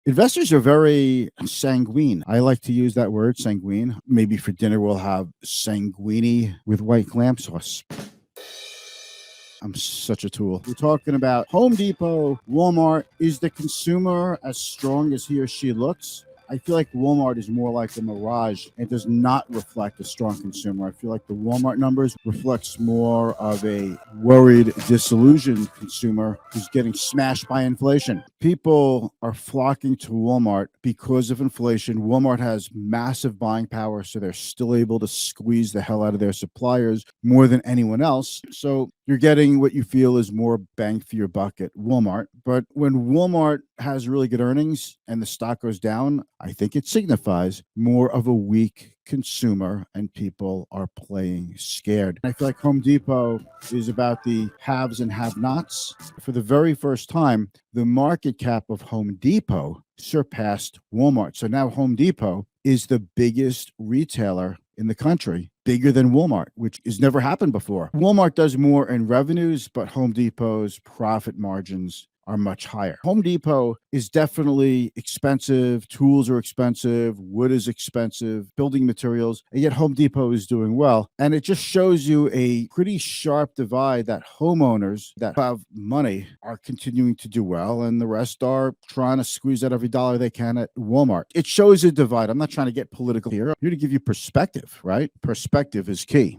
Investors are very sanguine. I like to use that word, sanguine. Maybe for dinner we'll have sanguini with white clam sauce. I'm such a tool. We're talking about Home Depot, Walmart. Is the consumer as strong as he or she looks? I feel like Walmart is more like a mirage. It does not reflect a strong consumer. I feel like the Walmart numbers reflects more of a worried, disillusioned consumer who's getting smashed by inflation. People are flocking to Walmart because of inflation. Walmart has massive buying power, so they're still able to squeeze the hell out of their suppliers more than anyone else. So you're getting what you feel is more bang for your buck at Walmart. But when Walmart has really good earnings and the stock goes down, I think it signifies more of a weak consumer and people are playing scared. I feel like Home Depot is about the haves and have-nots. For the very first time, the market cap of Home Depot surpassed Walmart. So now Home Depot is the biggest retailer in the country, bigger than Walmart, which has never happened before. Walmart does more in revenues, but Home Depot's profit margins are much higher. Home Depot is definitely expensive. Tools are expensive. Wood is expensive. Building materials. And yet Home Depot is doing well. And it just shows you a pretty sharp divide that homeowners that have money are continuing to do well, and the rest are trying to squeeze out every dollar they can at Walmart. It shows a divide. I'm not trying to get political here. I'm here to give you perspective, right? Perspective is key.